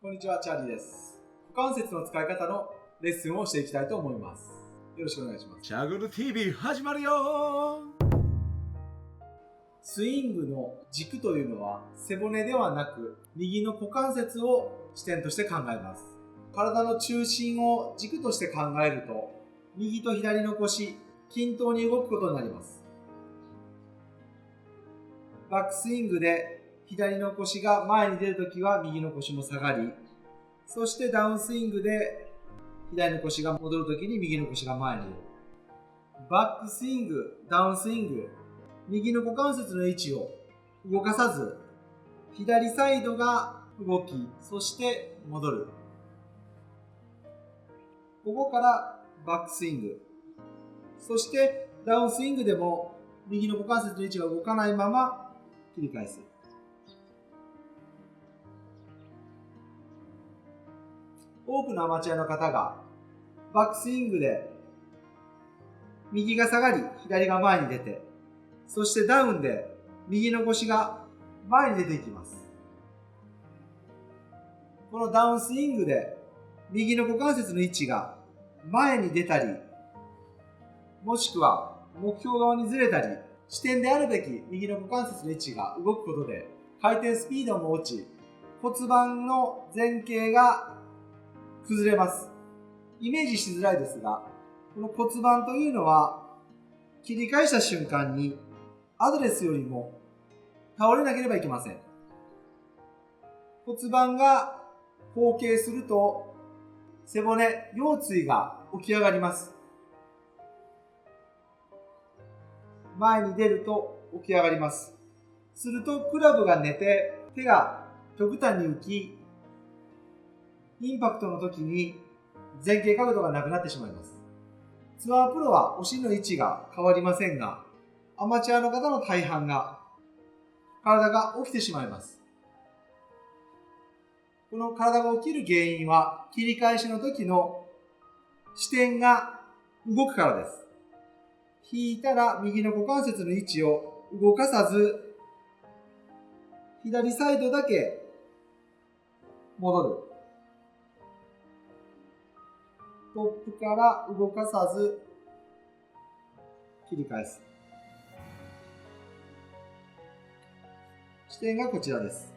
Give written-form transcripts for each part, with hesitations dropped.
こんにちは、チャーリーです。股関節の使い方のレッスンをしていきたいと思います。よろしくお願いします。チャグル TV 始まるよ。スイングの軸というのは背骨ではなく右の股関節を視点として考えます。体の中心を軸として考えると右と左の腰、均等に動くことになります。バックスイングで左の腰が前に出るときは右の腰も下がり、そしてダウンスイングで左の腰が戻るときに右の腰が前に出る。バックスイング、ダウンスイング、右の股関節の位置を動かさず、左サイドが動き、そして戻る。ここからバックスイング。そしてダウンスイングでも右の股関節の位置が動かないまま切り返す。多くのアマチュアの方がバックスイングで右が下がり左が前に出て、そしてダウンで右の腰が前に出ていきます。このダウンスイングで右の股関節の位置が前に出たり、もしくは目標側にずれたり、支点であるべき右の股関節の位置が動くことで回転スピードも落ち、骨盤の前傾が崩れます。イメージしづらいですが、この骨盤というのは切り返した瞬間にアドレスよりも倒れなければいけません。骨盤が後傾すると背骨、腰椎が起き上がります。前に出ると起き上がります。するとクラブが寝て手が極端に浮き、インパクトの時に前傾角度がなくなってしまいます。ツアープロはお尻の位置が変わりませんが、アマチュアの方の大半が体が起きてしまいます。この体が起きる原因は切り返しの時の視点が動くからです。引いたら右の股関節の位置を動かさず、左サイドだけ戻る。トップから動かさず切り返す。視点がこちらです。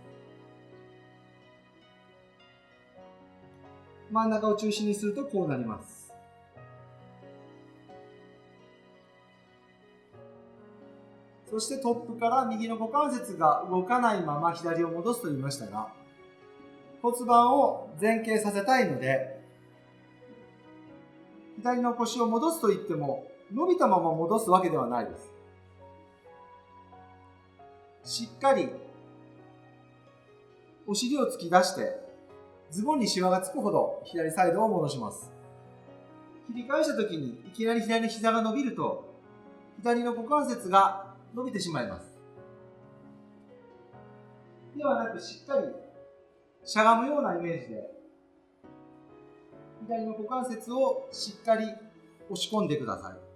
真ん中を中心にするとこうなります。そしてトップから右の股関節が動かないまま左を戻すと言いましたが、骨盤を前傾させたいので、左の腰を戻すと言っても伸びたまま戻すわけではないです。しっかりお尻を突き出してズボンにシワがつくほど左サイドを戻します。切り返した時にいきなり左の膝が伸びると左の股関節が伸びてしまいます。ではなくしっかりしゃがむようなイメージで左の股関節をしっかり押し込んでください。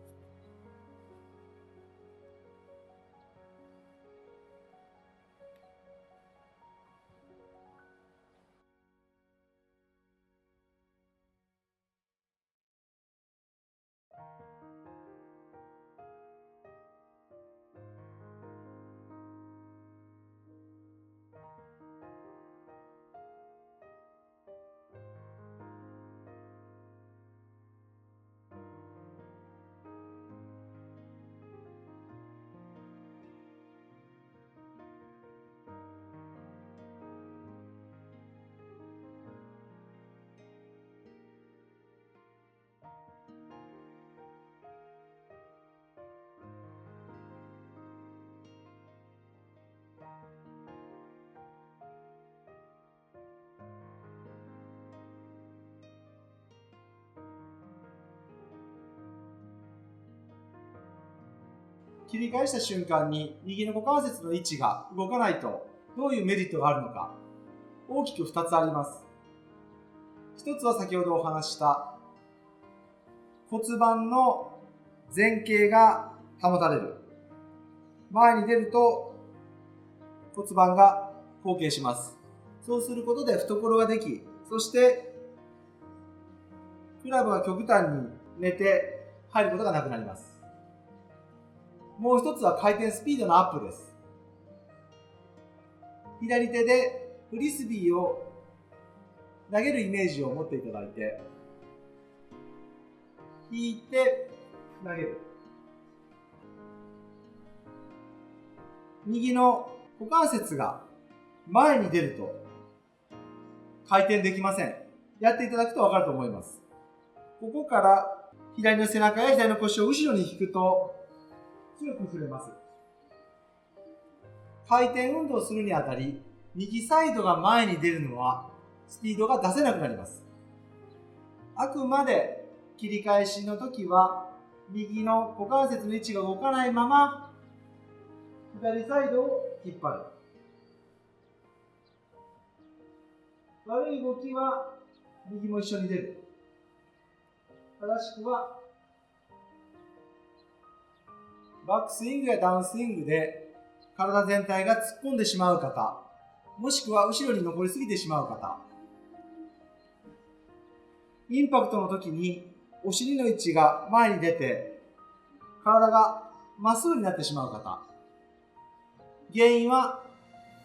切り返した瞬間に右の股関節の位置が動かないとどういうメリットがあるのか、大きく2つあります。1つは先ほどお話しした骨盤の前傾が保たれる。前に出ると骨盤が後傾します。そうすることで懐ができ、そしてクラブが極端に寝て入ることがなくなります。もう一つは回転スピードのアップです。左手でフリスビーを投げるイメージを持っていただいて、引いて投げる。右の股関節が前に出ると回転できません。やっていただくと分かると思います。ここから左の背中や左の腰を後ろに引くと強く振れます。回転運動をするにあたり、右サイドが前に出るのはスピードが出せなくなります。あくまで切り返しの時は右の股関節の位置が動かないまま左サイドを引っ張る。悪い動きは右も一緒に出る。正しくはバックスイングやダウンスイングで体全体が突っ込んでしまう方、もしくは後ろに残りすぎてしまう方、インパクトの時にお尻の位置が前に出て体がまっすぐになってしまう方、原因は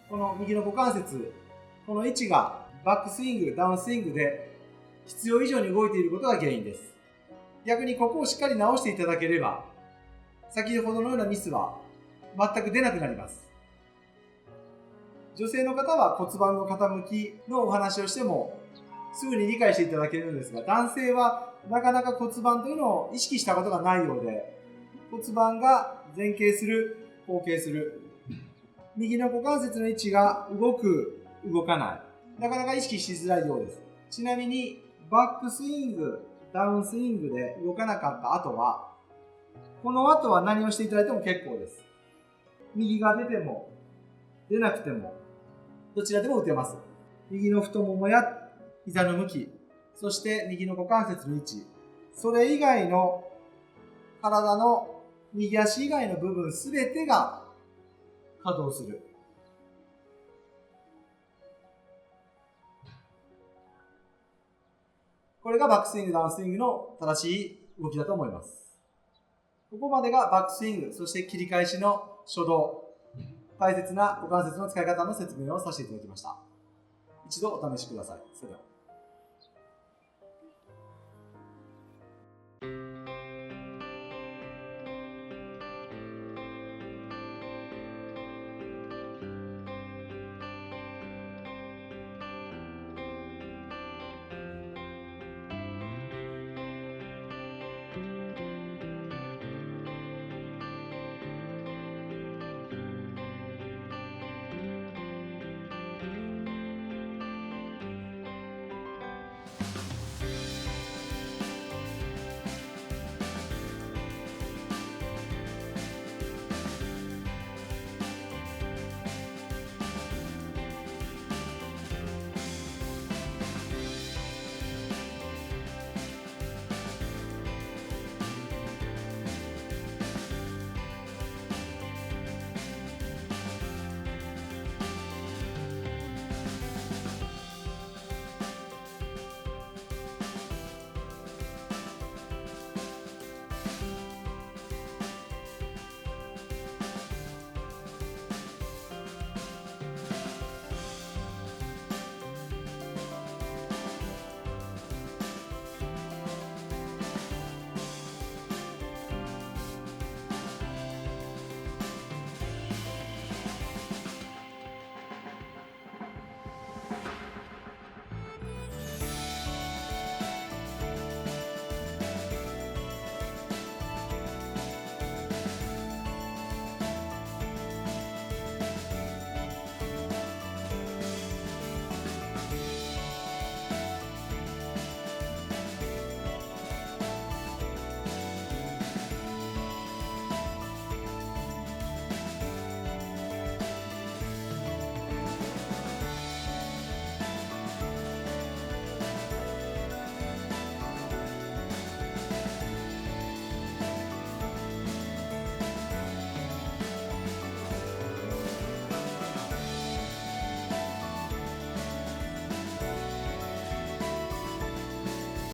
この右の股関節、この位置がバックスイング、ダウンスイングで必要以上に動いていることが原因です。逆にここをしっかり直していただければ、先ほどのようなミスは全く出なくなります。女性の方は骨盤の傾きのお話をしてもすぐに理解していただけるんですが、男性はなかなか骨盤というのを意識したことがないようで、骨盤が前傾する、後傾する、右の股関節の位置が動く、動かない、なかなか意識しづらいようです。ちなみにバックスイング、ダウンスイングで動かなかった後は、この後は何をしていただいても結構です。右が出ても出なくてもどちらでも打てます。右の太ももや膝の向き、そして右の股関節の位置、それ以外の体の右足以外の部分すべてが稼働する。これがバックスイング、ダウンスイングの正しい動きだと思います。ここまでがバックスイング、そして切り返しの初動、大切な股関節の使い方の説明をさせていただきました。一度お試しください。それでは。